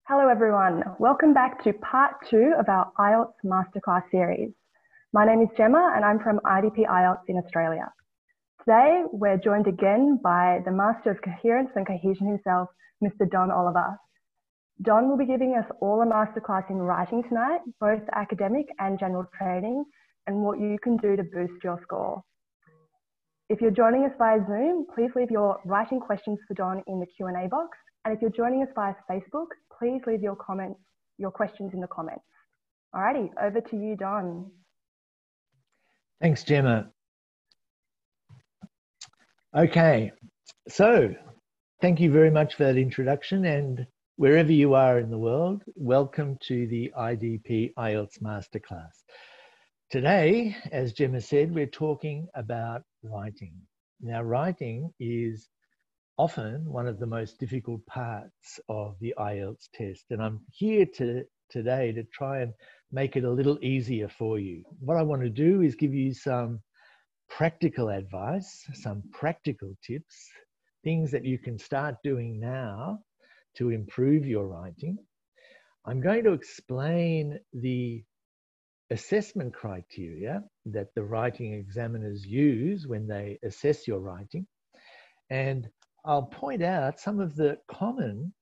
Hello everyone, welcome back to part 2 of our IELTS Masterclass series. My name is Gemma and I'm from IDP IELTS in Australia. Today we're joined again by the Master of Coherence and Cohesion himself, Mr. Don Oliver. Don will be giving us all a masterclass in writing tonight, both academic and general training, and what you can do to boost your score. If you're joining us via Zoom, please leave your writing questions for Don in the Q&A box. And if you're joining us via Facebook, please leave your questions in the comments. Alrighty, over to you, Don. Thanks, Gemma. Okay, so thank you very much for that introduction, and wherever you are in the world, welcome to the IDP IELTS Masterclass. Today, as Gemma said, we're talking about writing. Now, writing is often one of the most difficult parts of the IELTS test, and I'm here today to try and make it a little easier for you. What I want to do is give you some practical advice, some practical tips, things that you can start doing now to improve your writing. I'm going to explain the assessment criteria that the writing examiners use when they assess your writing, and I'll point out some of the common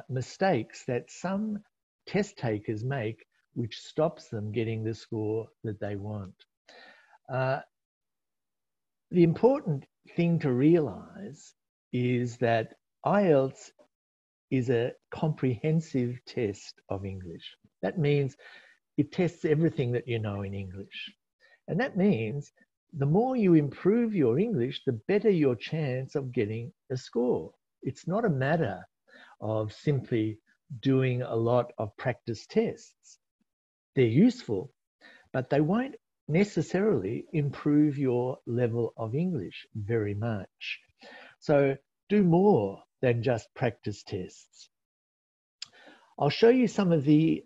mistakes that some test takers make, which stops them getting the score that they want. The important thing to realize is that IELTS is a comprehensive test of English. That means it tests everything that you know in English. And that means the more you improve your English, the better your chance of getting a score. It's not a matter of simply doing a lot of practice tests. They're useful, but they won't necessarily improve your level of English very much. So do more than just practice tests. I'll show you some of the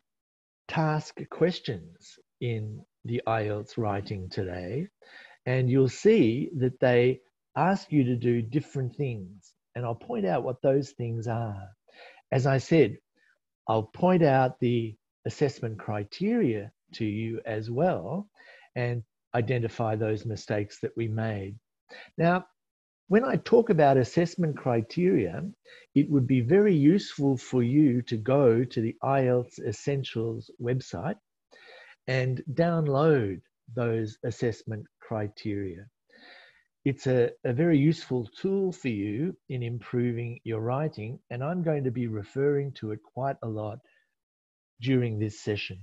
task questions in the IELTS writing today, and you'll see that they ask you to do different things, and I'll point out what those things are. As I said, I'll point out the assessment criteria to you as well and identify those mistakes that we made. Now, when I talk about assessment criteria, it would be very useful for you to go to the IELTS Essentials website and download those assessment criteria. It's a very useful tool for you in improving your writing, and I'm going to be referring to it quite a lot during this session.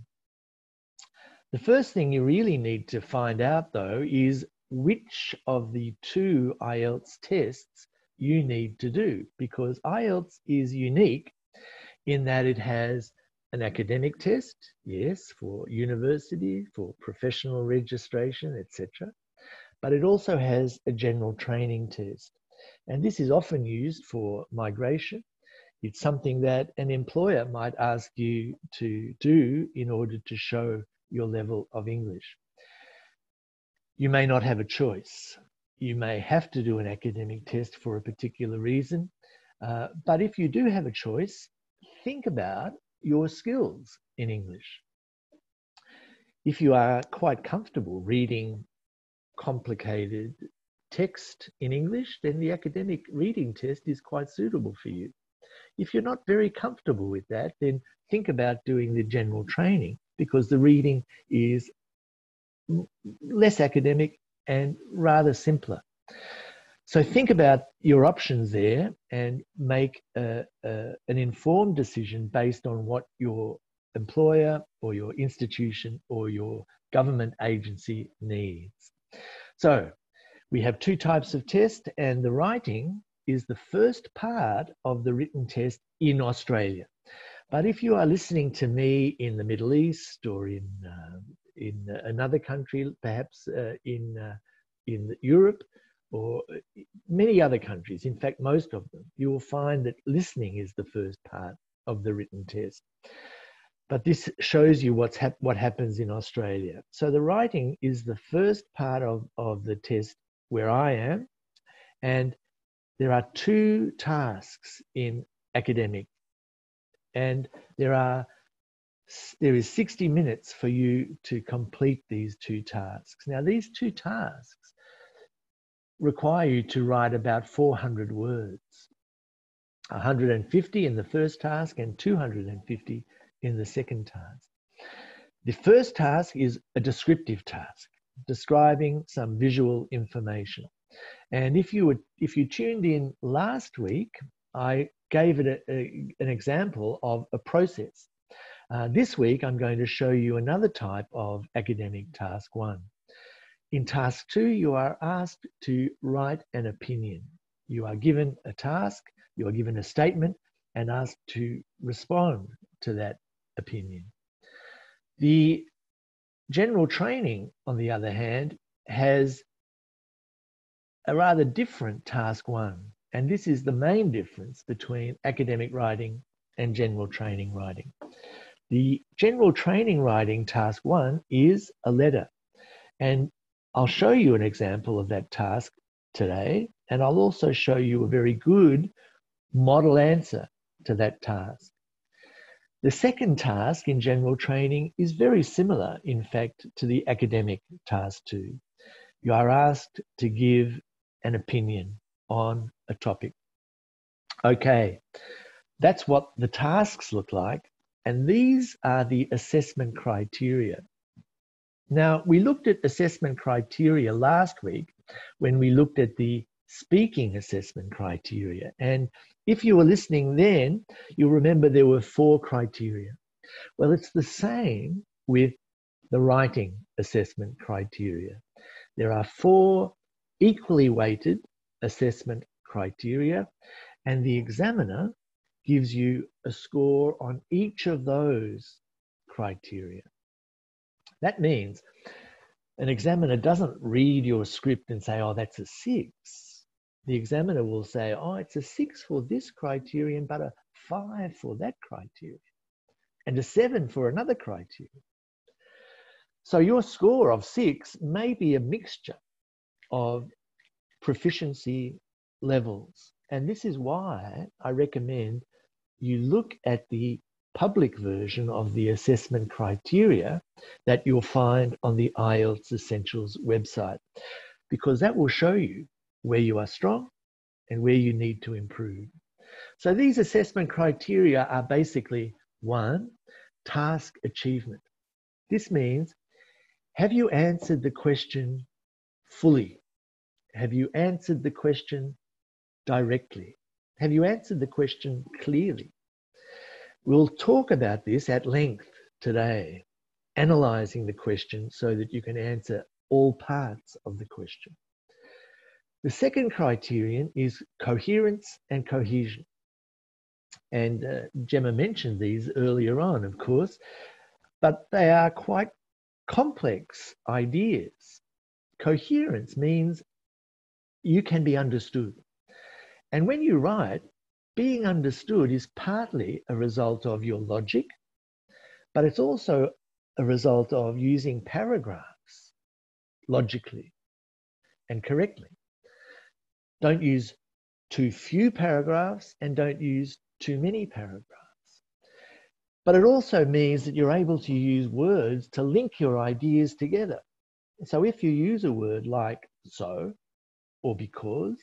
The first thing you really need to find out, though, is which of the two IELTS tests you need to do, because IELTS is unique in that it has an academic test, yes, for university, for professional registration, etc. But it also has a general training test. And this is often used for migration. It's something that an employer might ask you to do in order to show your level of English. You may not have a choice. You may have to do an academic test for a particular reason. But if you do have a choice, think about your skills in English. If you are quite comfortable reading complicated text in English, then the academic reading test is quite suitable for you. If you're not very comfortable with that, then think about doing the general training, because the reading is less academic and rather simpler. So think about your options there and make an informed decision based on what your employer or your institution or your government agency needs. So we have two types of test, and the writing is the first part of the written test in Australia. But if you are listening to me in the Middle East or in another country, perhaps in Europe, or many other countries, in fact, most of them, you will find that listening is the first part of the written test. But this shows you what happens in Australia. So the writing is the first part of the test where I am, and there are two tasks in academic And there is 60 minutes for you to complete these 2 tasks. Now, these 2 tasks require you to write about 400 words, 150 in the first task and 250 in the second task. The first task is a descriptive task, describing some visual information. And if you tuned in last week, I gave it an example of a process. This week, I'm going to show you another type of academic task 1. In task 2, you are asked to write an opinion. You are given a task, you are given a statement, and asked to respond to that opinion. The general training, on the other hand, has a rather different task 1. And this is the main difference between academic writing and general training writing. The general training writing task 1 is a letter. And I'll show you an example of that task today. And I'll also show you a very good model answer to that task. The second task in general training is very similar, in fact, to the academic task 2. You are asked to give an opinion on a topic. Okay, that's what the tasks look like. And these are the assessment criteria. Now, we looked at assessment criteria last week when we looked at the speaking assessment criteria. And if you were listening then, you'll remember there were 4 criteria. Well, it's the same with the writing assessment criteria. There are 4 equally weighted assessment criteria, and the examiner gives you a score on each of those criteria. That means an examiner doesn't read your script and say, oh, that's a 6. The examiner will say, oh, it's a 6 for this criterion, but a 5 for that criterion, and a 7 for another criterion. So your score of 6 may be a mixture of proficiency levels. And this is why I recommend you look at the public version of the assessment criteria that you'll find on the IELTS Essentials website, because that will show you where you are strong and where you need to improve. So these assessment criteria are basically 1, task achievement. This means, have you answered the question fully? Have you answered the question directly? Have you answered the question clearly? We'll talk about this at length today, analysing the question so that you can answer all parts of the question. The second criterion is coherence and cohesion. And Gemma mentioned these earlier on, of course, but they are quite complex ideas. Coherence means you can be understood. And when you write, being understood is partly a result of your logic, but it's also a result of using paragraphs logically and correctly. Don't use too few paragraphs and don't use too many paragraphs. But it also means that you're able to use words to link your ideas together. So if you use a word like so, or because,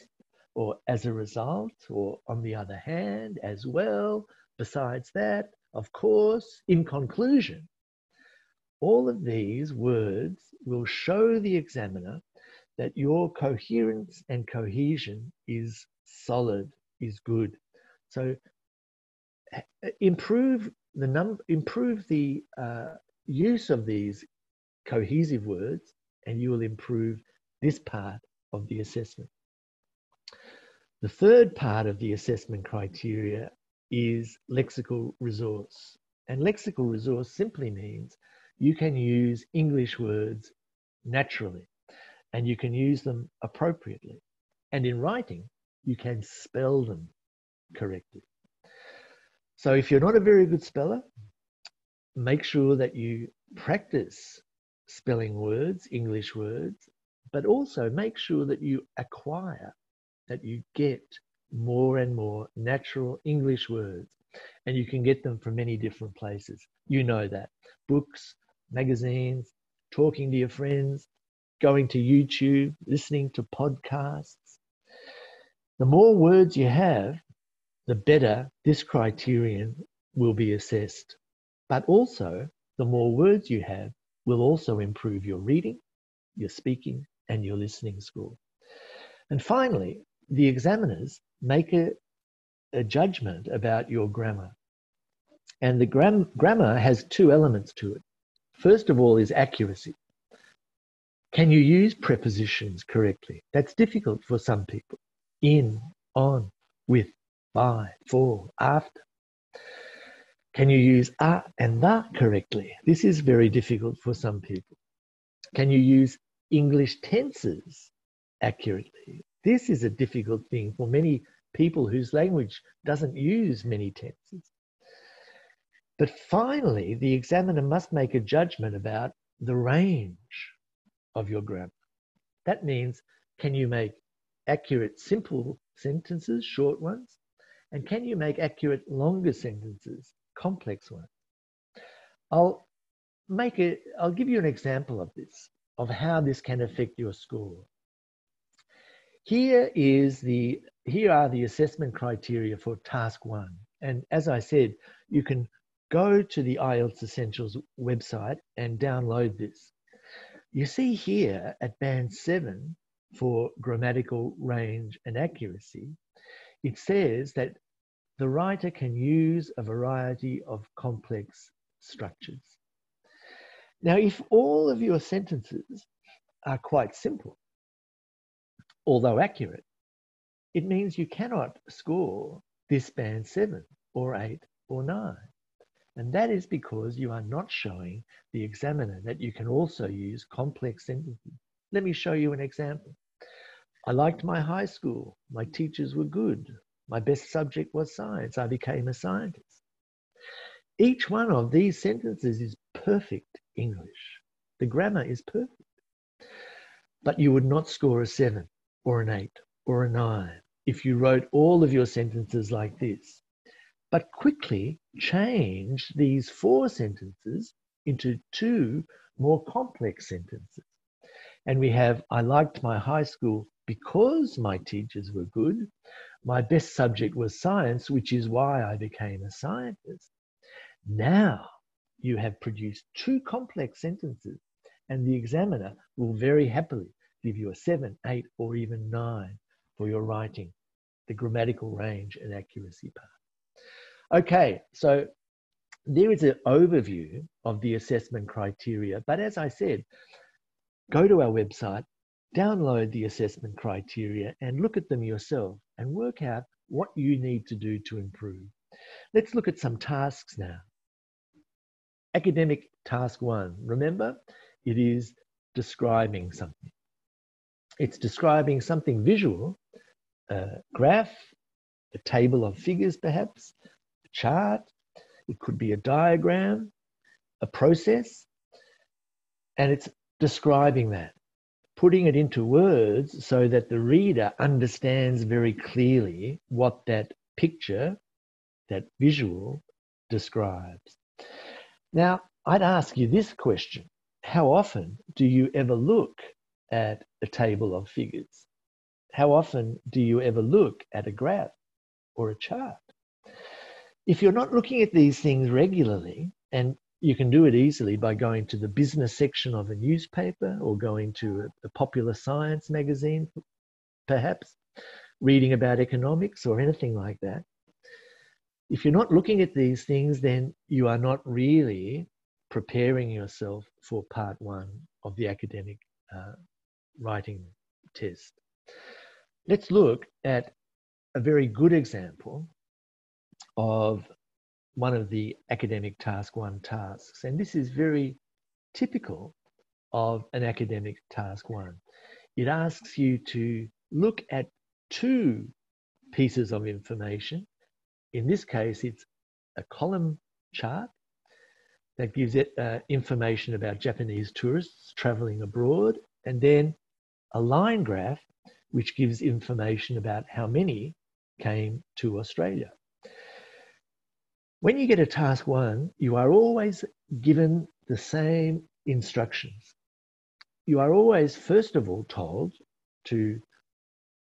or as a result, or on the other hand, as well, besides that, of course, in conclusion, all of these words will show the examiner that your coherence and cohesion is solid, is good. So improve the use of these cohesive words, and you will improve this part of the assessment. The third part of the assessment criteria is lexical resource. And lexical resource simply means you can use English words naturally and you can use them appropriately. And in writing, you can spell them correctly. So if you're not a very good speller, make sure that you practice spelling words, English words, but also make sure that you acquire, that you get more and more natural English words. And you can get them from many different places. You know that. Books, magazines, talking to your friends, going to YouTube, listening to podcasts. The more words you have, the better this criterion will be assessed. But also, the more words you have will also improve your reading, your speaking, and your listening score. And finally, the examiners make a judgment about your grammar. And the grammar has two elements to it. First of all is accuracy. Can you use prepositions correctly? That's difficult for some people. In, on, with, by, for, after. Can you use a and the correctly? This is very difficult for some people. Can you use English tenses accurately? This is a difficult thing for many people whose language doesn't use many tenses. But finally, the examiner must make a judgment about the range of your grammar. That means, can you make accurate simple sentences, short ones? And can you make accurate longer sentences, complex ones? I'll give you an example of this, of how this can affect your score. Here are the assessment criteria for task 1. And as I said, you can go to the IELTS Essentials website and download this. You see here at band 7 for grammatical range and accuracy, it says that the writer can use a variety of complex structures. Now, if all of your sentences are quite simple, although accurate, it means you cannot score this band 7 or 8 or 9. And that is because you are not showing the examiner that you can also use complex sentences. Let me show you an example. I liked my high school. My teachers were good. My best subject was science. I became a scientist. Each one of these sentences is perfect English. The grammar is perfect. But you would not score a 7 or an 8 or a 9 if you wrote all of your sentences like this. But quickly change these 4 sentences into 2 more complex sentences. And we have, I liked my high school because my teachers were good. My best subject was science, which is why I became a scientist. Now you have produced 2 complex sentences, and the examiner will very happily give you a 7, 8, or even 9 for your writing, the grammatical range and accuracy part. Okay, so there is an overview of the assessment criteria, but as I said, go to our website, download the assessment criteria and look at them yourself and work out what you need to do to improve. Let's look at some tasks now. Academic task 1, remember, it is describing something. It's describing something visual, a graph, a table of figures perhaps, a chart, it could be a diagram, a process, and it's describing that, putting it into words so that the reader understands very clearly what that picture, that visual, describes. Now, I'd ask you this question. How often do you ever look at a table of figures? How often do you ever look at a graph or a chart? If you're not looking at these things regularly, and you can do it easily by going to the business section of a newspaper or going to a popular science magazine, perhaps, reading about economics or anything like that. If you're not looking at these things, then you are not really preparing yourself for part 1 of the academic writing test. Let's look at a very good example of one of the academic task 1 tasks. And this is very typical of an academic task 1. It asks you to look at 2 pieces of information. In this case, it's a column chart that gives it information about Japanese tourists traveling abroad, and then a line graph which gives information about how many came to Australia. When you get a task 1, you are always given the same instructions. You are always, first of all, told to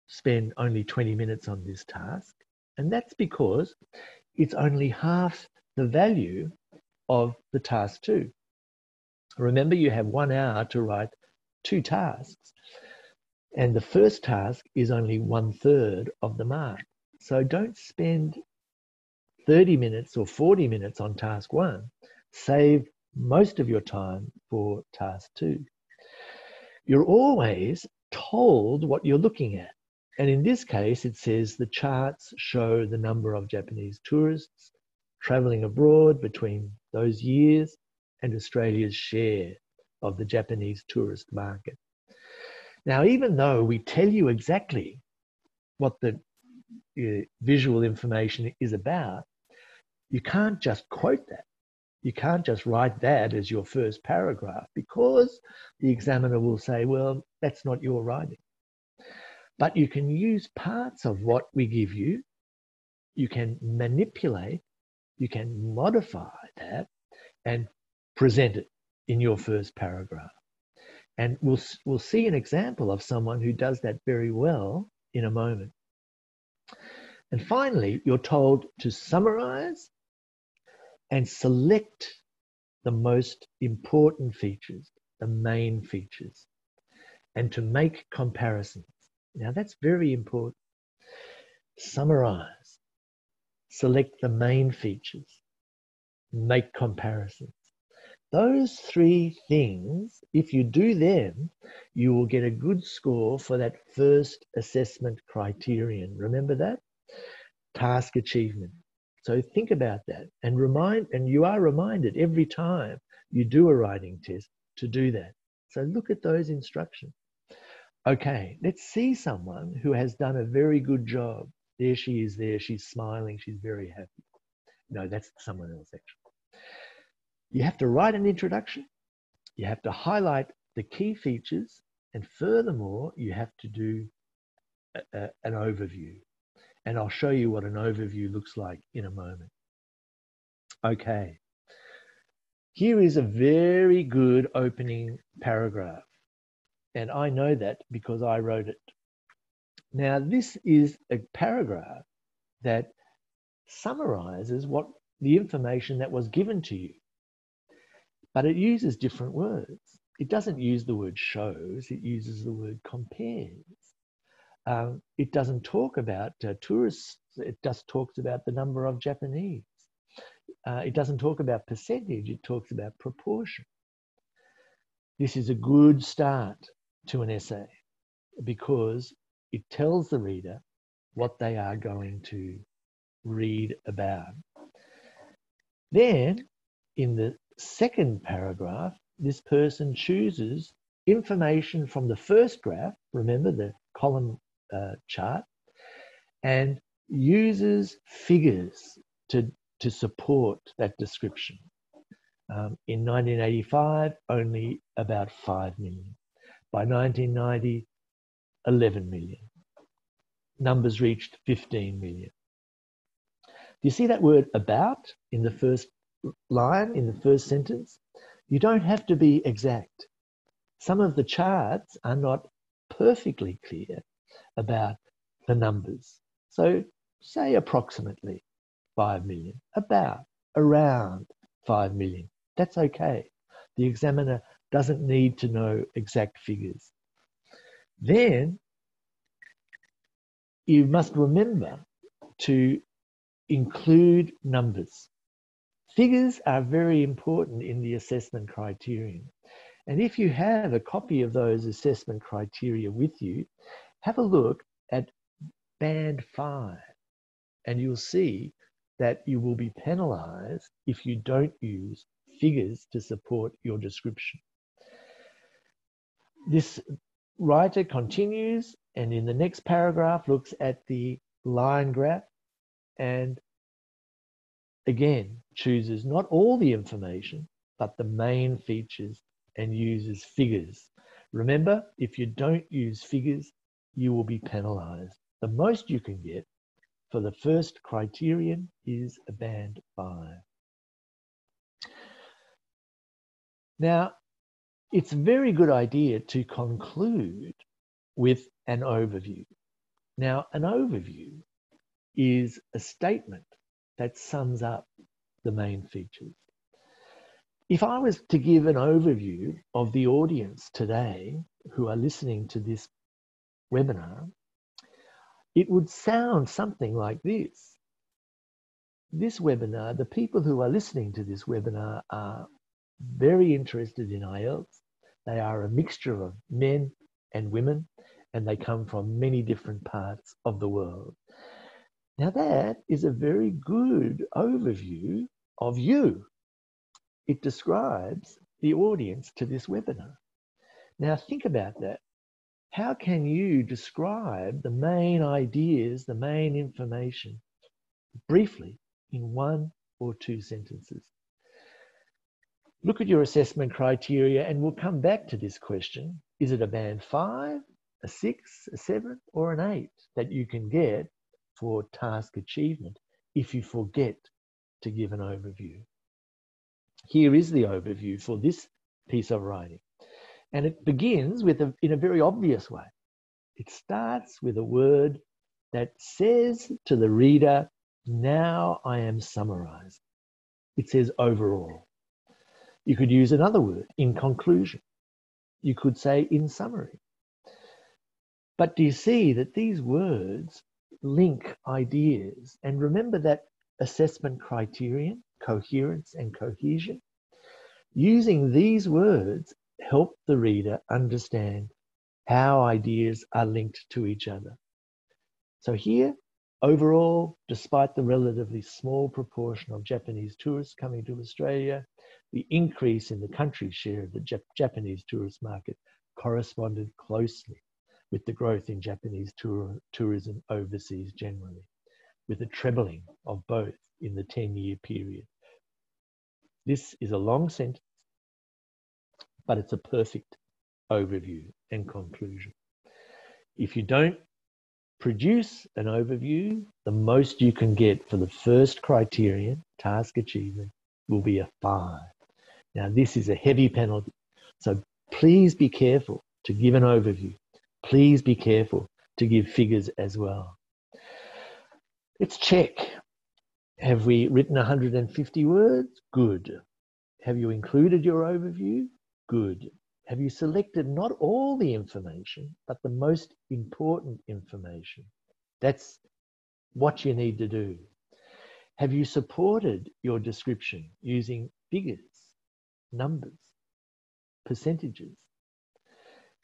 spend only 20 minutes on this task. And that's because it's only half the value of the task 2. Remember, you have 1 hour to write 2 tasks. And the first task is only 1/3 of the mark. So don't spend 30 minutes or 40 minutes on task 1. Save most of your time for task 2. You're always told what you're looking at. And in this case, it says the charts show the number of Japanese tourists traveling abroad between those years and Australia's share of the Japanese tourist market. Now, even though we tell you exactly what the visual information is about, you can't just quote that. You can't just write that as your first paragraph, because the examiner will say, well, that's not your writing. But you can use parts of what we give you. You can manipulate, you can modify that and present it in your first paragraph. And we'll see an example of someone who does that very well in a moment. And finally, you're told to summarize and select the most important features, the main features, and to make comparisons. Now, that's very important. Summarize, select the main features, make comparisons. Those 3 things, if you do them, you will get a good score for that first assessment criterion. Remember that? Task achievement. So think about that and you are reminded every time you do a writing test to do that. So look at those instructions. Okay, let's see someone who has done a very good job. There she is there. She's smiling. She's very happy. No, that's someone else actually. You have to write an introduction. You have to highlight the key features. And furthermore, you have to do an overview. And I'll show you what an overview looks like in a moment. Okay. Here is a very good opening paragraph. And I know that because I wrote it. Now, this is a paragraph that summarizes what the information that was given to you. But it uses different words. It doesn't use the word shows, it uses the word compares. It doesn't talk about tourists, it just talks about the number of Japanese. It doesn't talk about percentage, it talks about proportion. This is a good start to an essay because it tells the reader what they are going to read about. Then, in the second paragraph, this person chooses information from the first graph, remember the column chart, and uses figures to support that description. In 1985, only about 5 million. By 1990, 11 million. Numbers reached 15 million. Do you see that word about in the first line, in the first sentence? You don't have to be exact. Some of the charts are not perfectly clear about the numbers. So say approximately 5 million, about, around 5 million. That's okay. The examiner doesn't need to know exact figures. Then you must remember to include numbers. Figures are very important in the assessment criterion. And if you have a copy of those assessment criteria with you, have a look at band 5 and you'll see that you will be penalized if you don't use figures to support your description. This writer continues and in the next paragraph looks at the line graph and again chooses not all the information but the main features and uses figures. Remember, if you don't use figures, you will be penalized. The most you can get for the first criterion is a band 5. Now, it's a very good idea to conclude with an overview. Now, an overview is a statement that sums up the main features. If I was to give an overview of the audience today who are listening to this webinar, it would sound something like this. This webinar, the people who are listening to this webinar are very interested in IELTS. They are a mixture of men and women, and they come from many different parts of the world. Now that is a very good overview of you. It describes the audience to this webinar. Now think about that. How can you describe the main ideas, the main information, briefly in 1 or 2 sentences? Look at your assessment criteria and we'll come back to this question. Is it a band 5, a 6, a 7, or an 8 that you can get for task achievement if you forget to give an overview? Here is the overview for this piece of writing. And it begins with in a very obvious way. It starts with a word that says to the reader, now I am summarizing. It says overall. You could use another word, in conclusion. You could say in summary. But do you see that these words link ideas? And remember that assessment criterion, coherence and cohesion. Using these words help the reader understand how ideas are linked to each other. So here, overall, despite the relatively small proportion of Japanese tourists coming to Australia, the increase in the country's share of the Japanese tourist market corresponded closely with the growth in Japanese tourism overseas generally, with a trebling of both in the 10-year period. This is a long sentence, but it's a perfect overview and conclusion. If you don't produce an overview, the most you can get for the first criterion, task achievement, will be a 5. Now, this is a heavy penalty, so please be careful to give an overview. Please be careful to give figures as well. Let's check. Have we written 150 words? Good. Have you included your overview? Good. Have you selected not all the information, but the most important information? That's what you need to do. Have you supported your description using figures, numbers, percentages?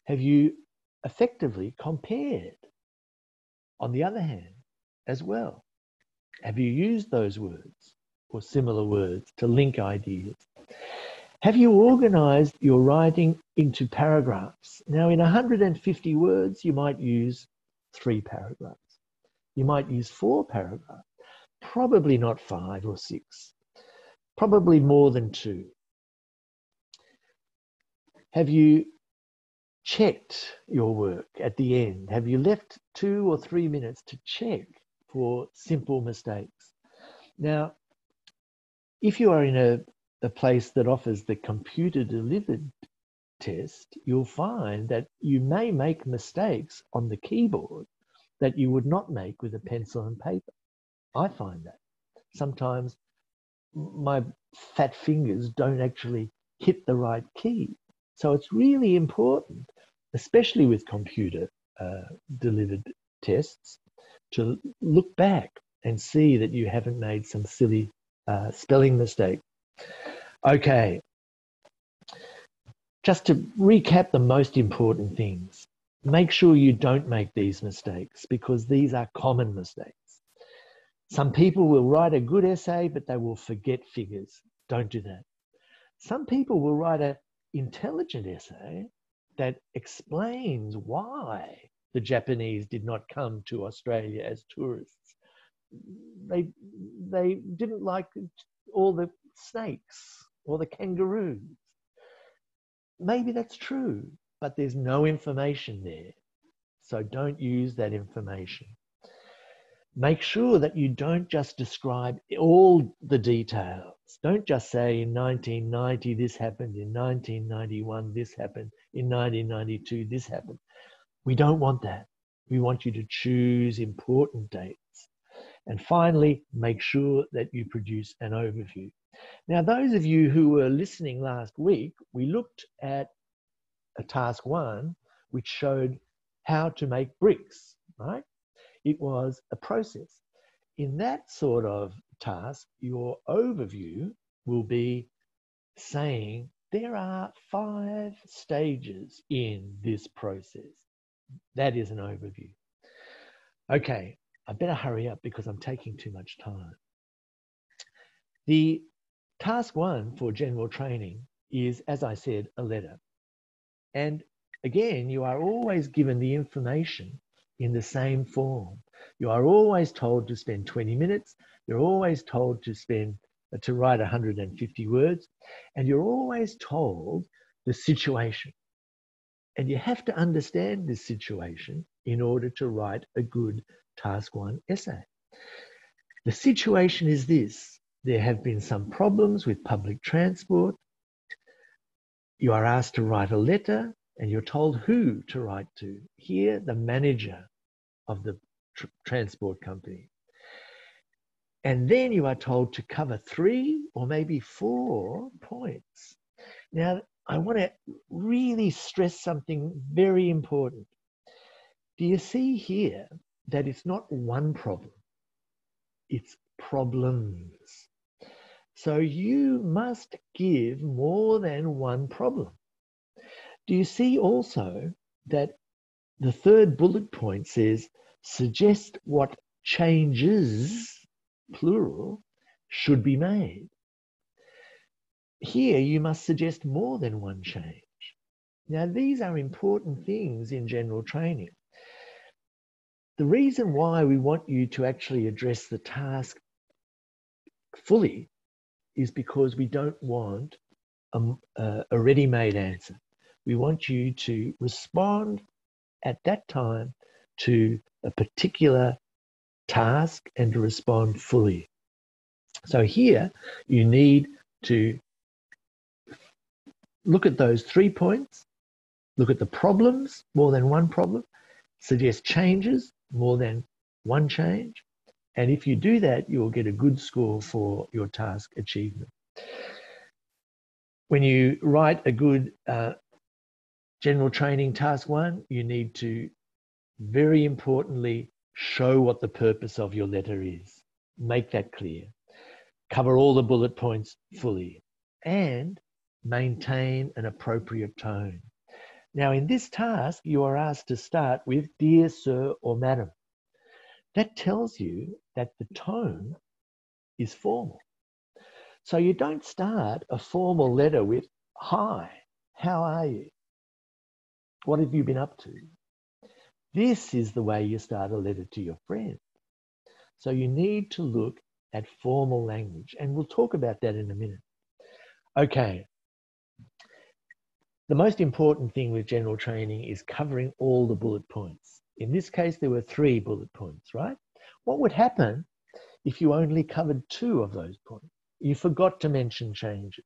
Have you effectively compared, on the other hand, as well? Have you used those words or similar words to link ideas? Have you organized your writing into paragraphs? Now, in 150 words, you might use 3 paragraphs. You might use 4 paragraphs, probably not 5 or 6, probably more than 2. Have you checked your work at the end? Have you left 2 or 3 minutes to check for simple mistakes? Now, if you are in a place that offers the computer-delivered test, you'll find that you may make mistakes on the keyboard that you would not make with a pencil and paper. I find that. Sometimes my fat fingers don't actually hit the right key. So it's really important, especially with computer-delivered tests, to look back and see that you haven't made some silly spelling mistake. Okay, just to recap the most important things, make sure you don't make these mistakes because these are common mistakes. Some people will write a good essay, but they will forget figures. Don't do that. Some people will write an intelligent essay that explains why the Japanese did not come to Australia as tourists. They didn't like all the snakes or the kangaroos. Maybe that's true, but there's no information there. So don't use that information. Make sure that you don't just describe all the details. Don't just say in 1990 this happened, in 1991 this happened, in 1992 this happened. We don't want that. We want you to choose important dates. And finally, make sure that you produce an overview. Now, those of you who were listening last week, we looked at a task 1, which showed how to make bricks, right? It was a process. In that sort of task, your overview will be saying there are 5 stages in this process. That is an overview. Okay, I better hurry up because I'm taking too much time. The task 1 for general training is, as I said, a letter. And again, you are always given the information in the same form. You are always told to spend 20 minutes. You're always told to write 150 words. And you're always told the situation. And you have to understand this situation in order to write a good task 1 essay. The situation is this. There have been some problems with public transport. You are asked to write a letter and you're told who to write to. Here, the manager of the transport company. And then you are told to cover 3 or maybe 4 points. Now, I want to really stress something very important. Do you see here that it's not one problem? It's problems. So you must give more than one problem. Do you see also that the 3rd bullet point says, suggest what changes, plural, should be made? Here you must suggest more than one change. Now, these are important things in general training. The reason why we want you to actually address the task fully is because we don't want a ready-made answer. We want you to respond at that time to a particular task and to respond fully. So here you need to look at those 3 points, look at the problems, more than one problem, suggest changes, more than one change. And if you do that, you'll get a good score for your task achievement. When you write a good general training task 1, you need to very importantly show what the purpose of your letter is. Make that clear. Cover all the bullet points fully and maintain an appropriate tone. Now, in this task, you are asked to start with dear sir or madam. That tells you that the tone is formal. So you don't start a formal letter with, hi, how are you? What have you been up to? This is the way you start a letter to your friend. So you need to look at formal language, and we'll talk about that in a minute. Okay. The most important thing with general training is covering all the bullet points. In this case, there were 3 bullet points, right? What would happen if you only covered 2 of those points? You forgot to mention changes.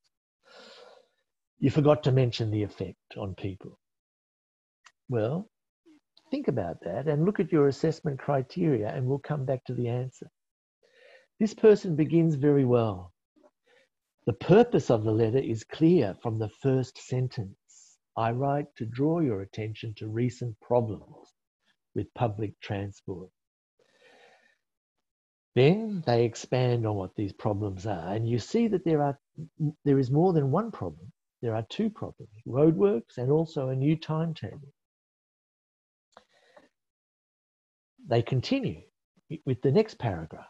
You forgot to mention the effect on people. Well, think about that and look at your assessment criteria, and we'll come back to the answer. This person begins very well. The purpose of the letter is clear from the first sentence. I write to draw your attention to recent problems with public transport. Then they expand on what these problems are, and you see that there is more than one problem. There are 2 problems, roadworks and also a new timetable. They continue with the next paragraph,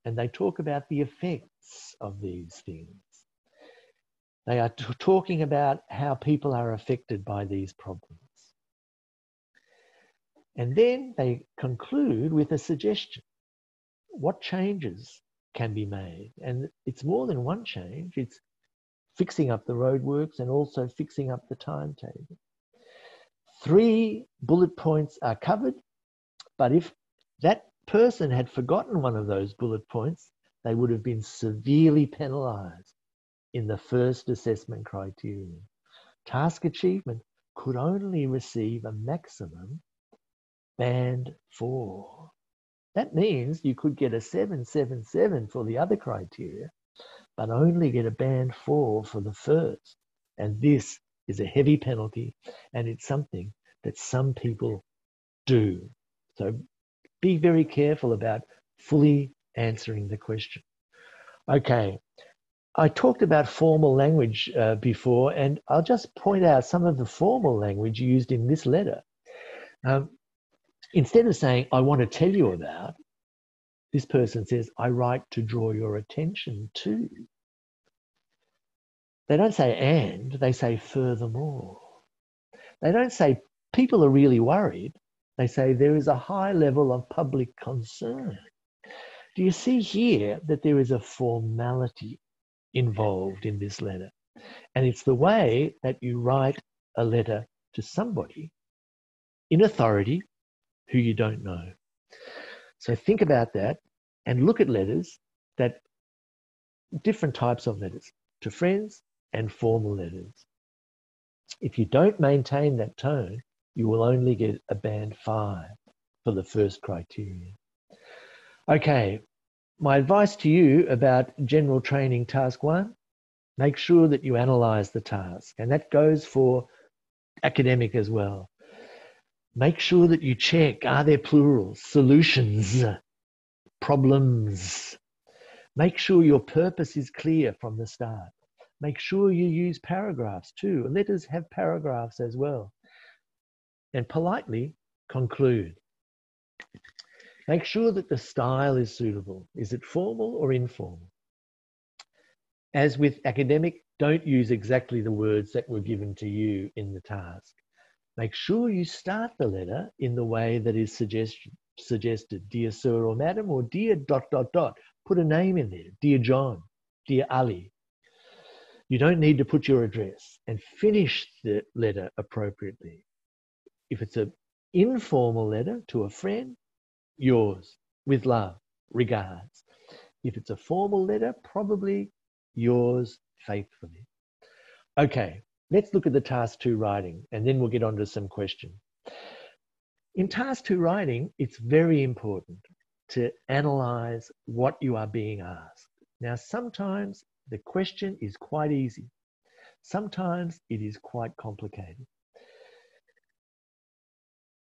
and they talk about the effects of these things. They are talking about how people are affected by these problems. And then they conclude with a suggestion. What changes can be made? And it's more than one change. It's fixing up the roadworks and also fixing up the timetable. 3 bullet points are covered, but if that person had forgotten one of those bullet points, they would have been severely penalized in the first assessment criterion. Task achievement could only receive a maximum band 4. That means you could get a 777 for the other criteria, but only get a band 4 for the first. And this is a heavy penalty, and it's something that some people do. So be very careful about fully answering the question. Okay, I talked about formal language before, and I'll just point out some of the formal language used in this letter. Instead of saying, I want to tell you about, this person says, I write to draw your attention to. They don't say and, they say furthermore. They don't say people are really worried. They say there is a high level of public concern. Do you see here that there is a formality involved in this letter? And it's the way that you write a letter to somebody in authority who you don't know. So think about that and look at letters, that different types of letters, to friends and formal letters. If you don't maintain that tone, you will only get a band 5 for the first criterion. Okay, my advice to you about general training task 1, make sure that you analyze the task, and that goes for academic as well. Make sure that you check, are there plurals, solutions, problems? Make sure your purpose is clear from the start. Make sure you use paragraphs too. Letters have paragraphs as well. And politely conclude. Make sure that the style is suitable. Is it formal or informal? As with academic, don't use exactly the words that were given to you in the task. Make sure you start the letter in the way that is suggested. Dear Sir or Madam, or dear ... Put a name in there. Dear John, dear Ali. You don't need to put your address, and finish the letter appropriately. If it's an informal letter to a friend, yours, with love, regards. If it's a formal letter, probably yours faithfully. Okay, let's look at the task 2 writing, and then we'll get on to some questions. In task 2 writing, it's very important to analyze what you are being asked. Now, sometimes the question is quite easy. Sometimes it is quite complicated.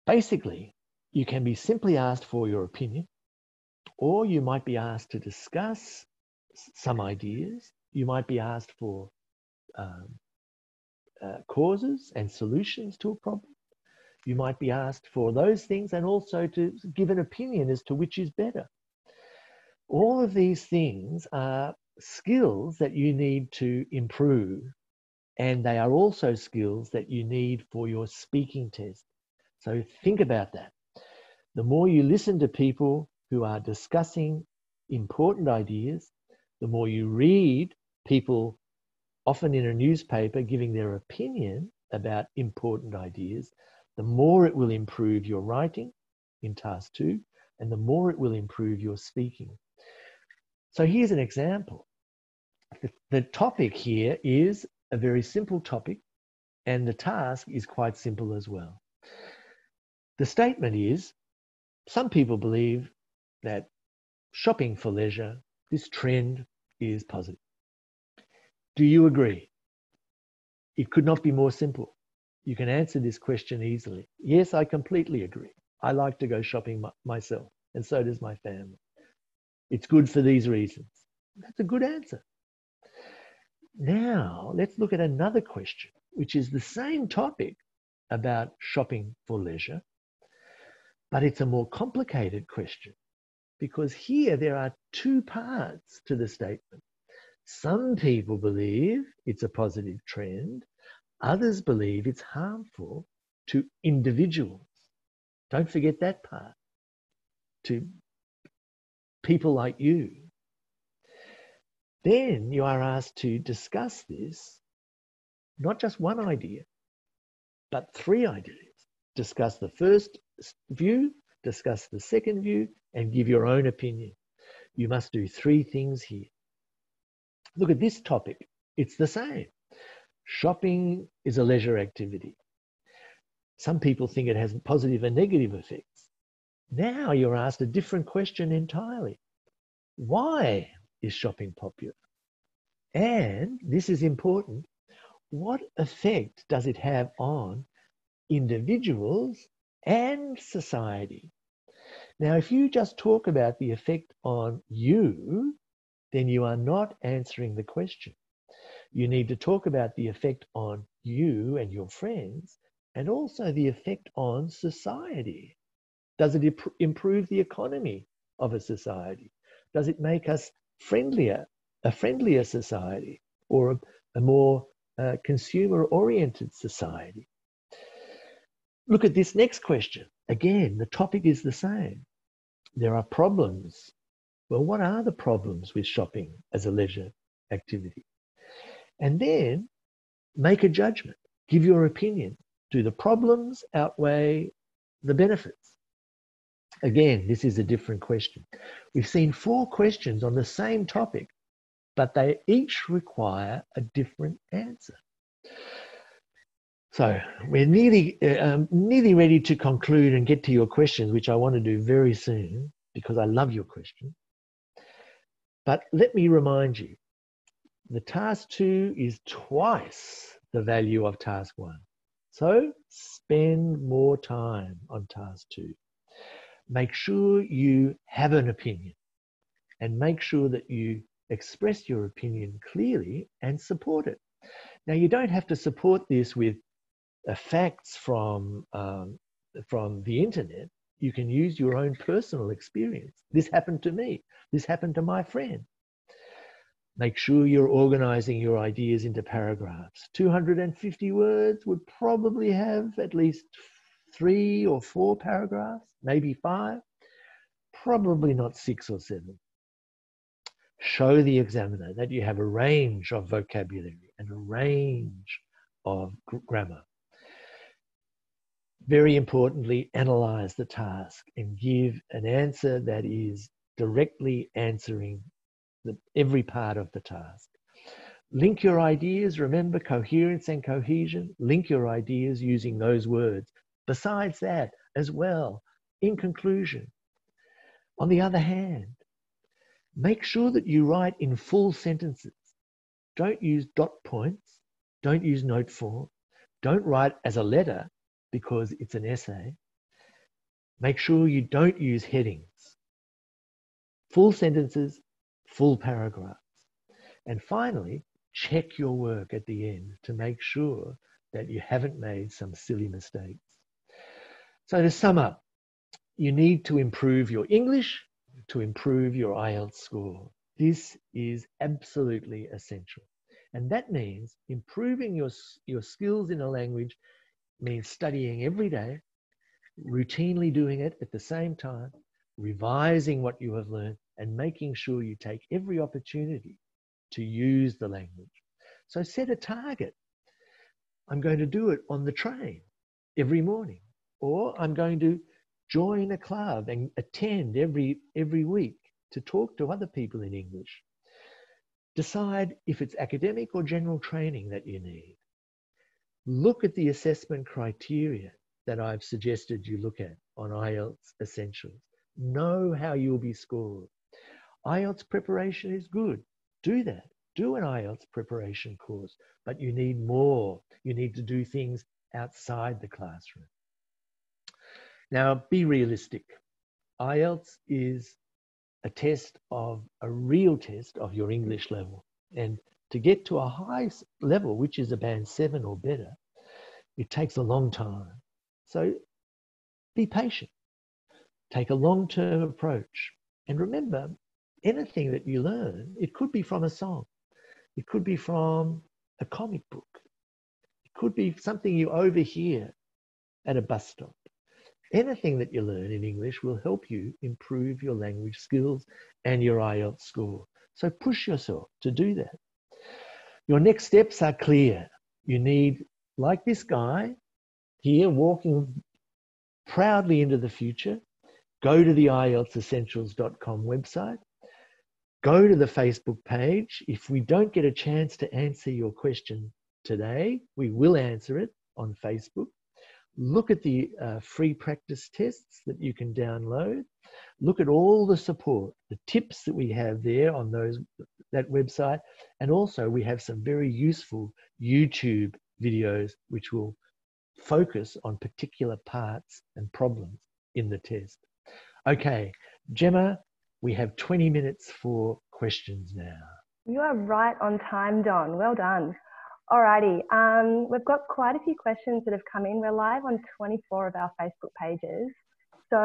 Basically, you can be simply asked for your opinion, or you might be asked to discuss some ideas. You might be asked for causes and solutions to a problem. You might be asked for those things and also to give an opinion as to which is better. All of these things are skills that you need to improve, and they are also skills that you need for your speaking test. So think about that. The more you listen to people who are discussing important ideas, the more you read people, often in a newspaper, giving their opinion about important ideas, the more it will improve your writing in task 2, and the more it will improve your speaking. So here's an example. The topic here is a very simple topic, and the task is quite simple as well. The statement is, some people believe that shopping for leisure, this trend is positive. Do you agree? It could not be more simple. You can answer this question easily. Yes, I completely agree. I like to go shopping myself, and so does my family. It's good for these reasons. That's a good answer. Now, let's look at another question, which is the same topic about shopping for leisure, but it's a more complicated question, because here there are 2 parts to the statement. Some people believe it's a positive trend. Others believe it's harmful to individuals. Don't forget that part. To people like you. Then you are asked to discuss this, not just one idea, but 3 ideas. Discuss the first view, discuss the second view, and give your own opinion. You must do 3 things here. Look at this topic. It's the same. Shopping is a leisure activity. Some people think it has positive and negative effects. Now you're asked a different question entirely. Why is shopping popular? And this is important. What effect does it have on individuals and society? Now, if you just talk about the effect on you, then you are not answering the question. You need to talk about the effect on you and your friends, and also the effect on society. Does it improve the economy of a society? Does it make us friendlier, a friendlier society, or a more consumer-oriented society? Look at this next question. Again, the topic is the same. There are problems. Well, what are the problems with shopping as a leisure activity? And then make a judgment. Give your opinion. Do the problems outweigh the benefits? Again, this is a different question. We've seen 4 questions on the same topic, but they each require a different answer. So we're nearly ready to conclude and get to your questions, which I want to do very soon because I love your questions. But let me remind you, the task 2 is twice the value of task 1. So spend more time on task 2. Make sure you have an opinion and make sure that you express your opinion clearly and support it. Now, you don't have to support this with facts from the internet. You can use your own personal experience. This happened to me. This happened to my friend. Make sure you're organizing your ideas into paragraphs. 250 words would probably have at least 3 or 4 paragraphs, maybe 5, probably not 6 or 7. Show the examiner that you have a range of vocabulary and a range of grammar. Very importantly, analyze the task and give an answer that is directly answering every part of the task. Link your ideas. Remember coherence and cohesion. Link your ideas using those words. Besides that, as well, in conclusion, on the other hand, make sure that you write in full sentences. Don't use dot points. Don't use note form. Don't write as a letter because it's an essay. Make sure you don't use headings. Full sentences, full paragraphs. And finally, check your work at the end to make sure that you haven't made some silly mistakes. So to sum up, you need to improve your English to improve your IELTS score. This is absolutely essential. And that means improving your skills in a language means studying every day, routinely doing it at the same time, revising what you have learned, and making sure you take every opportunity to use the language. So set a target. I'm going to do it on the train every morning, or I'm going to join a club and attend every week to talk to other people in English. Decide if it's academic or general training that you need. Look at the assessment criteria that I've suggested you look at on IELTS Essentials. Know how you'll be scored. IELTS preparation is good. Do that. Do an IELTS preparation course, but you need more. You need to do things outside the classroom. Now, be realistic. IELTS is a real test of your English level. And to get to a high level, which is a band 7 or better, it takes a long time. So be patient. Take a long-term approach. And remember, anything that you learn, it could be from a song. It could be from a comic book. It could be something you overhear at a bus stop. Anything that you learn in English will help you improve your language skills and your IELTS score. So push yourself to do that. Your next steps are clear. You need, like this guy here, walking proudly into the future. go to the IELTSessentials.com website, go to the Facebook page. If we don't get a chance to answer your question today, we will answer it on Facebook. Look at the free practice tests that you can download. Look at all the support, the tips that we have there on that website. And also we have some very useful YouTube videos which will focus on particular parts and problems in the test. Okay, Gemma, we have 20 minutes for questions now. You are right on time, Don. Well done. Alrighty, we've got quite a few questions that have come in. We're live on 24 of our Facebook pages. So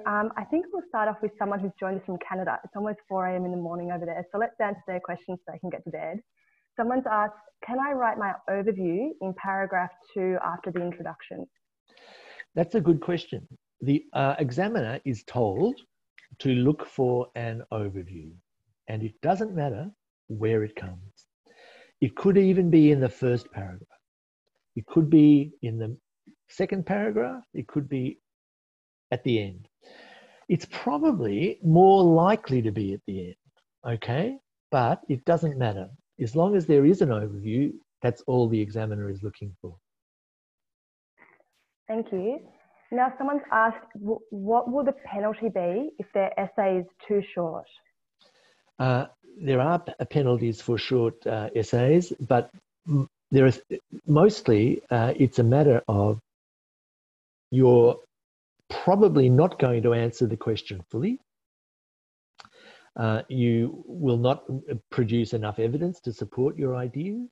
I think we'll start off with someone who's joined us from Canada. It's almost 4 a.m. in the morning over there. So let's answer their questions so they can get to bed. Someone's asked, can I write my overview in paragraph 2 after the introduction? That's a good question. The examiner is told to look for an overview, and it doesn't matter where it comes. It could even be in the first paragraph. It could be in the second paragraph. It could be at the end. It's probably more likely to be at the end, okay? But it doesn't matter. As long as there is an overview, that's all the examiner is looking for. Thank you. Now, someone's asked, what will the penalty be if their essay is too short? There are penalties for short essays, but there is mostly it's a matter of you're probably not going to answer the question fully. You will not produce enough evidence to support your ideas.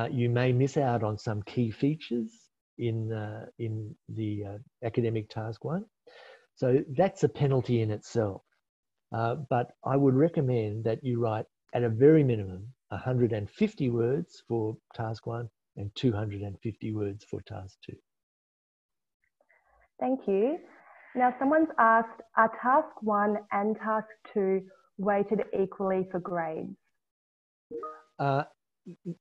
You may miss out on some key features in the academic task 1. So that's a penalty in itself. But I would recommend that you write at a very minimum 150 words for task 1 and 250 words for task 2. Thank you. Now, someone's asked, are task 1 and task 2 weighted equally for grades?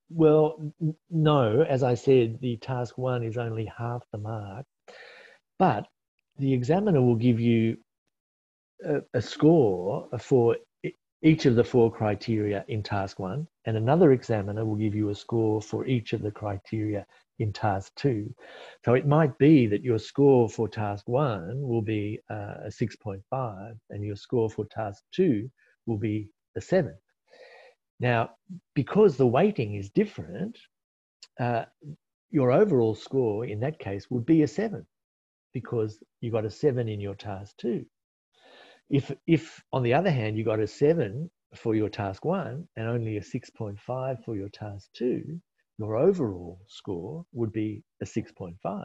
Well, no. As I said, the task 1 is only half the mark, but the examiner will give you a score for each of the 4 criteria in task 1, and another examiner will give you a score for each of the criteria in task 2. So it might be that your score for task 1 will be a 6.5 and your score for task 2 will be a 7. Now, because the weighting is different, your overall score in that case would be a 7 because you got a 7 in your task 2. If on the other hand, you got a 7 for your task 1 and only a 6.5 for your task 2, your overall score would be a 6.5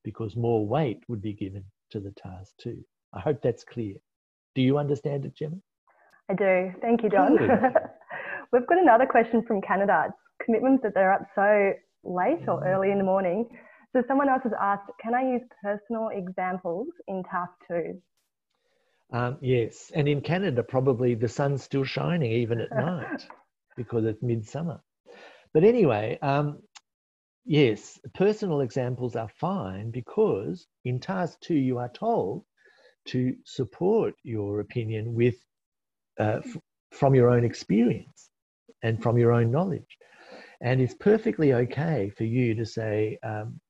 because more weight would be given to the task 2. I hope that's clear. Do you understand it, Gemma? I do. Thank you, John. We've got another question from Canada. It's commitments that they're up so late or early in the morning. So someone else has asked, can I use personal examples in task 2? Yes, and in Canada, probably the sun's still shining even at night because it's midsummer. But anyway, yes, personal examples are fine because in task 2, you are told to support your opinion with from your own experience and from your own knowledge. And it's perfectly okay for you to say,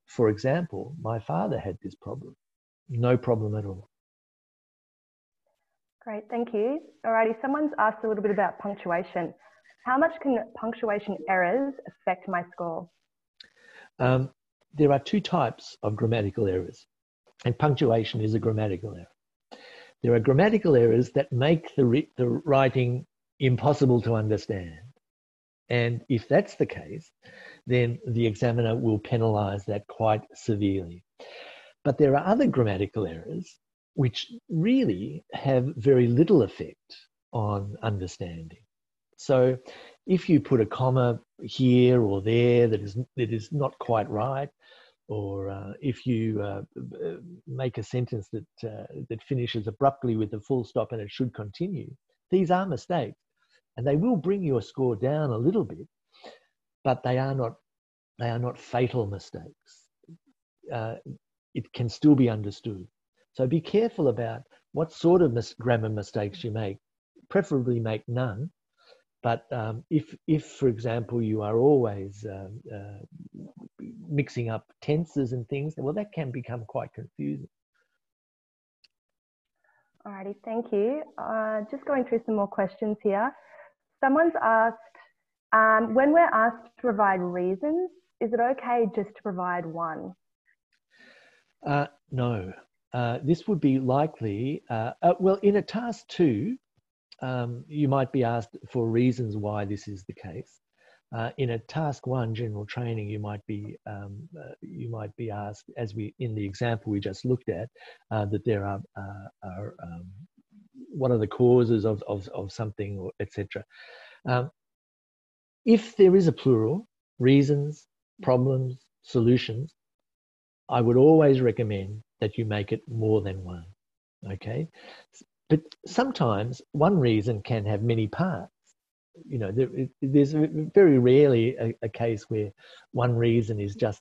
for example, my father had this problem. No problem at all. Great, thank you. Alrighty, someone's asked a little bit about punctuation. How much can punctuation errors affect my score? There are 2 types of grammatical errors, and punctuation is a grammatical error. There are grammatical errors that make the writing impossible to understand. And if that's the case, then the examiner will penalise that quite severely. But there are other grammatical errors which really have very little effect on understanding. So if you put a comma here or there that is not quite right, or if you make a sentence that finishes abruptly with a full stop and it should continue, these are mistakes. And they will bring your score down a little bit, but they are not fatal mistakes. It can still be understood. So be careful about what sort of grammar mistakes you make. Preferably make none. But if, for example, you are always mixing up tenses and things, well, that can become quite confusing. Alrighty, thank you. Just going through some more questions here. Someone's asked, when we're asked to provide reasons, is it okay just to provide one? No. This would be likely, well, in a task 2, you might be asked for reasons why this is the case. In a task 1, general training, you might be asked, as in the example we just looked at, that there are what are the causes of something, or etc. If there is a plural, reasons, problems, solutions, I would always recommend that you make it more than one. Okay, but sometimes one reason can have many parts. You know, there's very rarely a case where one reason is just,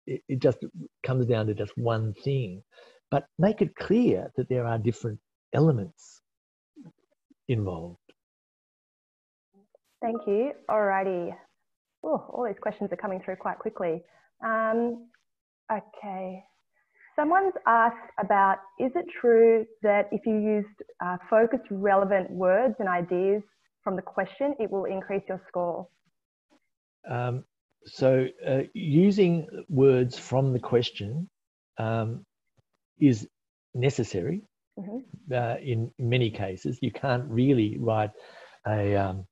it just comes down to just one thing. But make it clear that there are different elements involved. Thank you. Alrighty. Oh, all these questions are coming through quite quickly. Okay. Someone's asked about, is it true that if you used focused relevant words and ideas from the question, it will increase your score? So using words from the question is necessary. In many cases. You can't really write an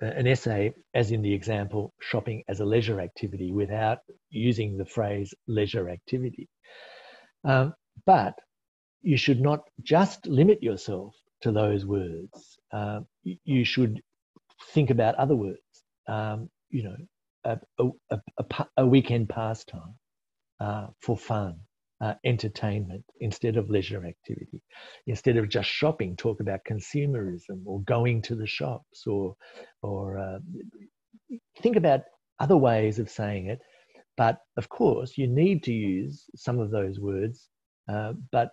essay, as in the example, shopping as a leisure activity, without using the phrase leisure activity. But you should not just limit yourself to those words. You should think about other words. You know, a weekend pastime, for fun, entertainment, instead of leisure activity. Instead of just shopping, talk about consumerism, or going to the shops, or think about other ways of saying it. But of course, you need to use some of those words, but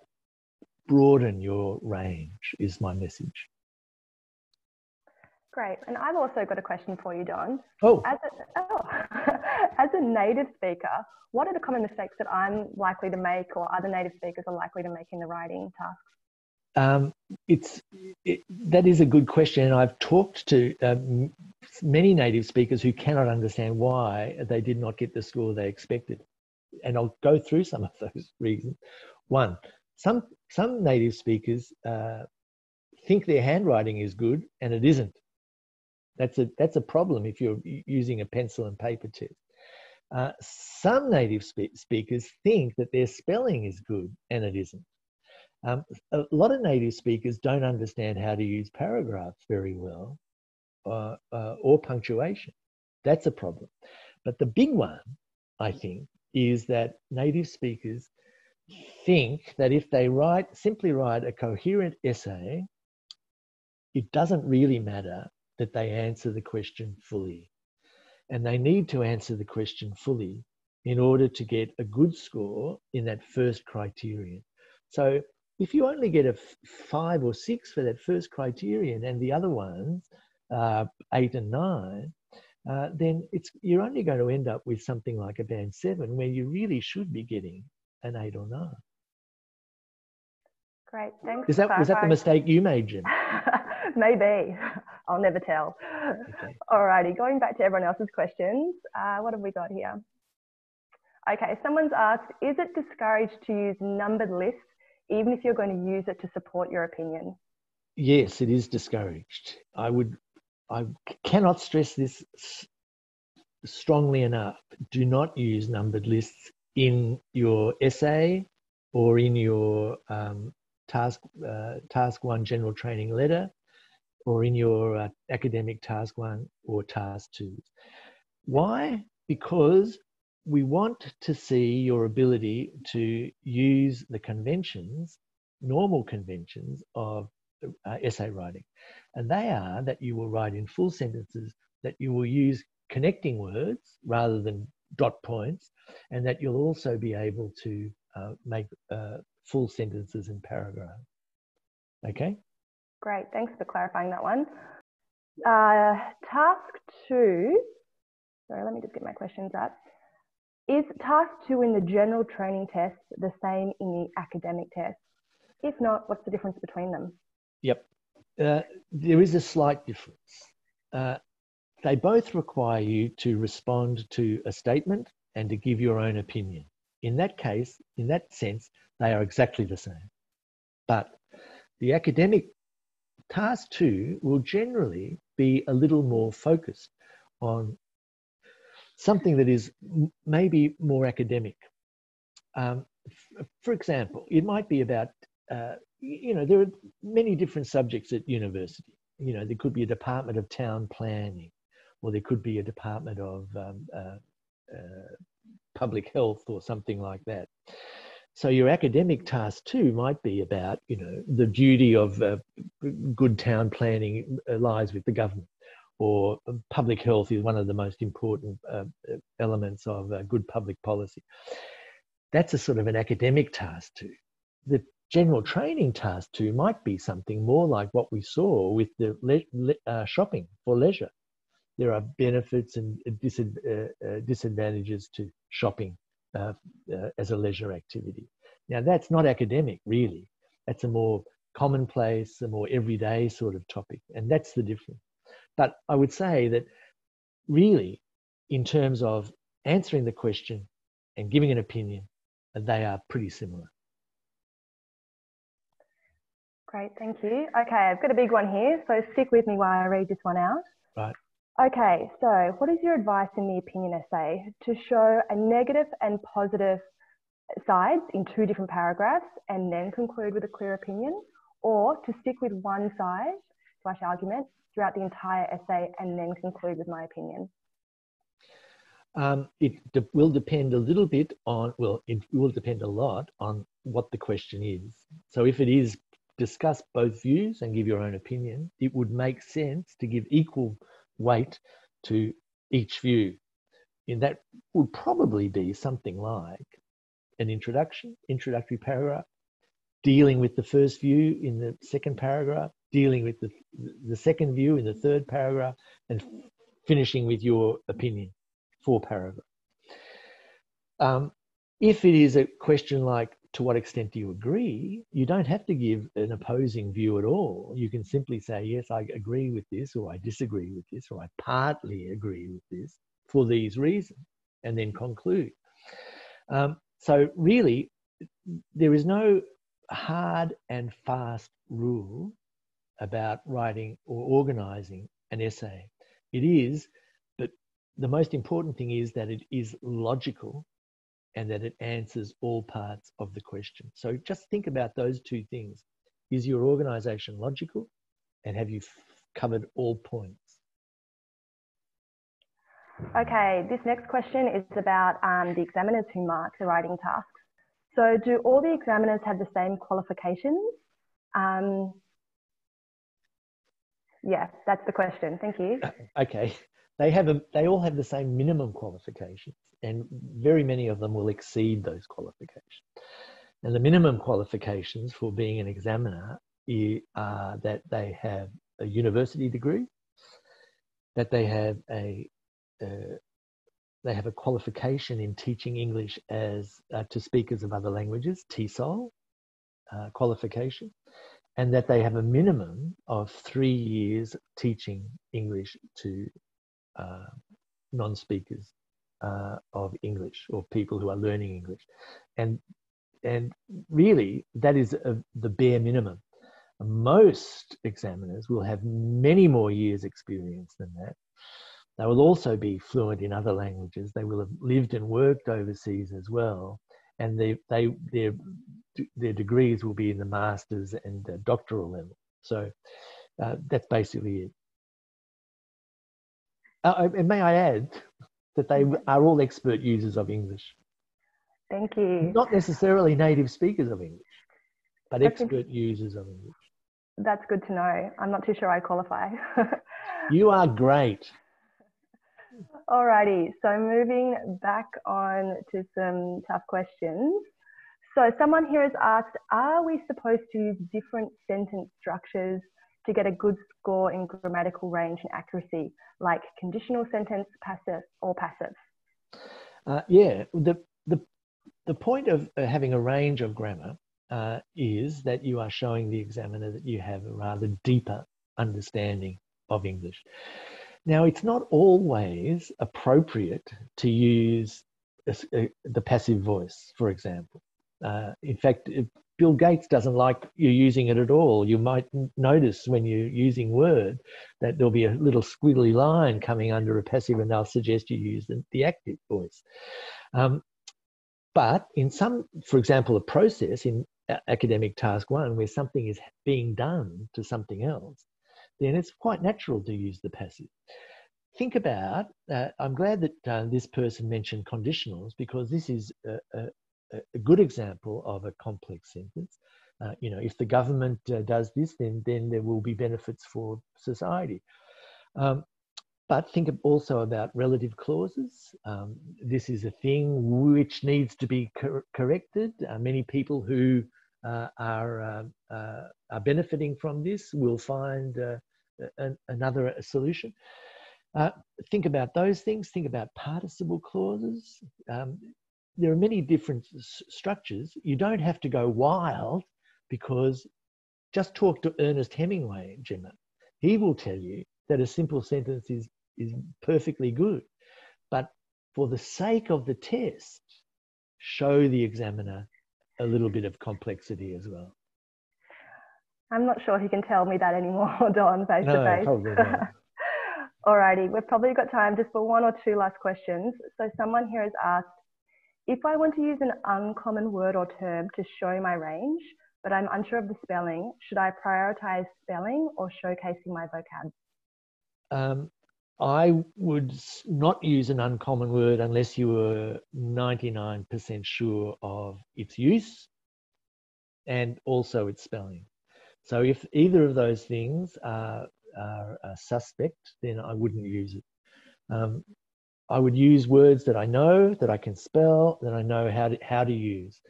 broaden your range is my message. Great. And I've also got a question for you, Don. Oh. As a native speaker, what are the common mistakes that I'm likely to make, or other native speakers are likely to make in the writing tasks? That is a good question. And I've talked to many native speakers who cannot understand why they did not get the score they expected. And I'll go through some of those reasons. One, some native speakers think their handwriting is good, and it isn't. That's a problem if you're using a pencil and paper test. Some native speakers think that their spelling is good, and it isn't. A lot of native speakers don't understand how to use paragraphs very well, or punctuation. That's a problem. But the big one, I think, is that native speakers think that if they simply write a coherent essay, it doesn't really matter that they answer the question fully. And they need to answer the question fully in order to get a good score in that first criterion. So if you only get a 5 or 6 for that first criterion, and the other ones 8 and 9, then you're only going to end up with something like a band 7, where you really should be getting an 8 or 9. Great, thanks. Was that the mistake you made, Jim? Maybe. I'll never tell. Okay. Alrighty, going back to everyone else's questions. What have we got here? Okay, someone's asked, is it discouraged to use numbered lists, even if you're going to use it to support your opinion? Yes, it is discouraged. I cannot stress this strongly enough. Do not use numbered lists in your essay or in your task 1 general training letter, or in your academic task 1 or task 2. Why? Because we want to see your ability to use the conventions, normal conventions of essay writing. And they are that you will write in full sentences, that you will use connecting words rather than dot points, and that you'll also be able to make full sentences and paragraphs. Okay? Great, thanks for clarifying that one. Task 2, sorry, let me just get my questions up. Is task 2 in the general training test the same in the academic test? If not, what's the difference between them? Yep. There is a slight difference. They both require you to respond to a statement and to give your own opinion. In that case, in that sense, they are exactly the same. But the academic task 2 will generally be a little more focused on something that is maybe more academic. For example, it might be about, there are many different subjects at university. There could be a department of town planning, or there could be a department of public health or something like that. So your academic task 2 might be about, the duty of good town planning lies with the government, or public health is one of the most important elements of good public policy. That's a sort of an academic task 2. The general training task 2 might be something more like what we saw with the shopping for leisure. There are benefits and disadvantages to shopping as a leisure activity. Now, that's not academic, really. That's a more commonplace, a more everyday sort of topic, and that's the difference. But I would say that really, in terms of answering the question and giving an opinion, they are pretty similar. Great, thank you. Okay, I've got a big one here, so stick with me while I read this one out. Right. Okay, so what is your advice in the opinion essay to show a negative and positive sides in 2 different paragraphs and then conclude with a clear opinion, or to stick with one side / argument throughout the entire essay and then conclude with my opinion? It will depend a little bit on, it will depend a lot on what the question is. So if it is discuss both views and give your own opinion, it would make sense to give equal weight to each view. And that would probably be something like an introductory paragraph, dealing with the first view in the second paragraph, dealing with the second view in the third paragraph, and finishing with your opinion, 4 paragraphs. If it is a question like, to what extent do you agree? You don't have to give an opposing view at all. You can simply say, yes, I agree with this, or I disagree with this, or I partly agree with this for these reasons, and then conclude. So really, there is no hard and fast rule about writing or organizing an essay. It is, but the most important thing is that it is logical and that it answers all parts of the question. So just think about those 2 things. Is your organization logical, and have you covered all points? Okay, this next question is about the examiners who mark the writing tasks. So do all the examiners have the same qualifications? Yeah, that's the question. Thank you. Okay. They all have the same minimum qualifications, and very many of them will exceed those qualifications. And the minimum qualifications for being an examiner are that they have a university degree, that they have a qualification in teaching English as to speakers of other languages, TESOL qualification, and that they have a minimum of 3 years teaching English to non-speakers of English, or people who are learning English. And really, that is the bare minimum. Most examiners will have many more years experience than that. They will also be fluent in other languages. They will have lived and worked overseas as well. And their degrees will be in the master's and doctoral level. So that's basically it. And may I add that they are all expert users of English. Thank you. Not necessarily native speakers of English, but expert users of English. That's good to know. I'm not too sure I qualify. You are great. Alrighty, so moving back on to some tough questions. So someone here has asked, are we supposed to use different sentence structures to get a good score in grammatical range and accuracy, like conditional sentence, passive or passive? Yeah, the point of having a range of grammar is that you are showing the examiner that you have a rather deeper understanding of English. Now, it's not always appropriate to use the passive voice, for example. In fact, Bill Gates doesn't like you using it at all. You might notice when you're using Word that there'll be a little squiggly line coming under a passive, and they'll suggest you use the active voice. But in some, for example, a process in academic task 1 where something is being done to something else, then it's quite natural to use the passive. Think about, I'm glad that this person mentioned conditionals, because this is a good example of a complex sentence. You know, if the government does this, then there will be benefits for society. But think also about relative clauses. This is a thing which needs to be corrected. Many people who are benefiting from this will find another solution. Think about those things. Think about participle clauses. There are many different structures. You don't have to go wild, because just talk to Ernest Hemingway, Gemma. He will tell you that a simple sentence is perfectly good. But for the sake of the test, show the examiner a little bit of complexity as well. I'm not sure he can tell me that anymore, Don, face to face. No, probably not. Alrighty, we've probably got time just for one or two last questions. So someone here has asked, if I want to use an uncommon word or term to show my range, but I'm unsure of the spelling, should I prioritize spelling or showcasing my vocab? I would not use an uncommon word unless you were 99% sure of its use and also its spelling. So if either of those things are a suspect, then I wouldn't use it. I would use words that I know, that I can spell, that I know how to use.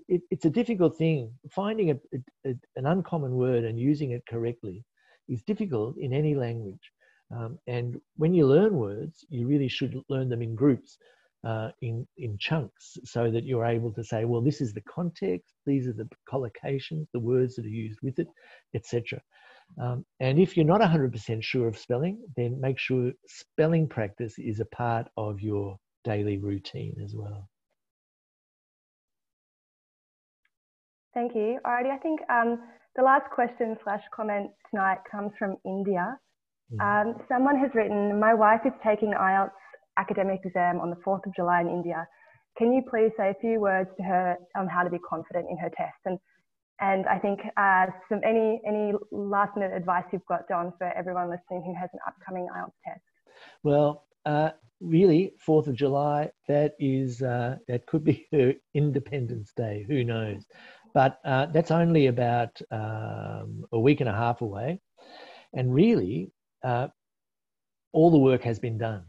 It's a difficult thing. Finding an uncommon word and using it correctly is difficult in any language. And when you learn words, you really should learn them in groups, in chunks, so that you're able to say, well, this is the context, these are the collocations, the words that are used with it, etc. And if you're not 100% sure of spelling, then make sure spelling practice is a part of your daily routine as well. Thank you. Alrighty, I think the last question / comment tonight comes from India. Someone has written, my wife is taking IELTS academic exam on the 4th of July in India. Can you please say a few words to her on how to be confident in her test? And I think any last minute advice you've got, Don, for everyone listening who has an upcoming IELTS test? Well, really, 4th of July, that could be her Independence Day, who knows? But that's only about a week and a half away. And really, all the work has been done.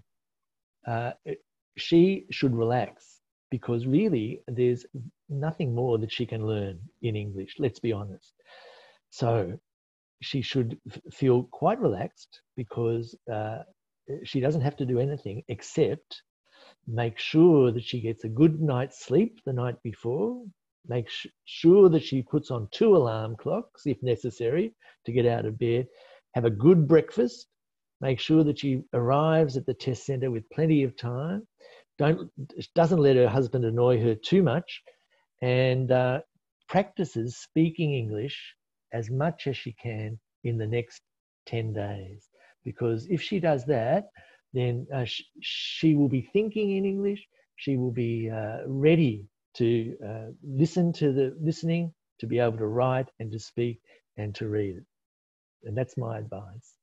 She should relax, because really there's nothing more that she can learn in English, let's be honest. So she should feel quite relaxed, because she doesn't have to do anything except make sure that she gets a good night's sleep the night before, make sure that she puts on 2 alarm clocks if necessary to get out of bed, have a good breakfast, make sure that she arrives at the test centre with plenty of time, doesn't let her husband annoy her too much, and practices speaking English as much as she can in the next 10 days. Because if she does that, then she will be thinking in English, she will be ready to listen to the listening, to be able to write and to speak and to read it. And that's my advice.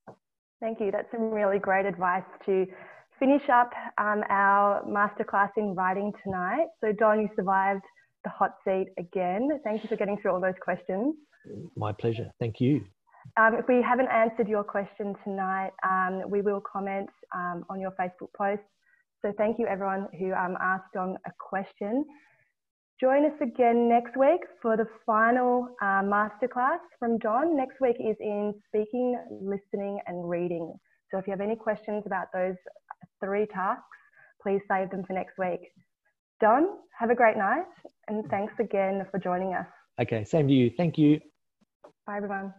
Thank you. That's some really great advice to finish up our masterclass in writing tonight. So Don, you survived the hot seat again. Thank you for getting through all those questions. My pleasure. Thank you. If we haven't answered your question tonight, we will comment on your Facebook post. So thank you everyone who asked Don a question. Join us again next week for the final masterclass from John. Next week is in speaking, listening, and reading. So if you have any questions about those 3 tasks, please save them for next week. Don, have a great night, and thanks again for joining us. Okay, same to you. Thank you. Bye, everyone.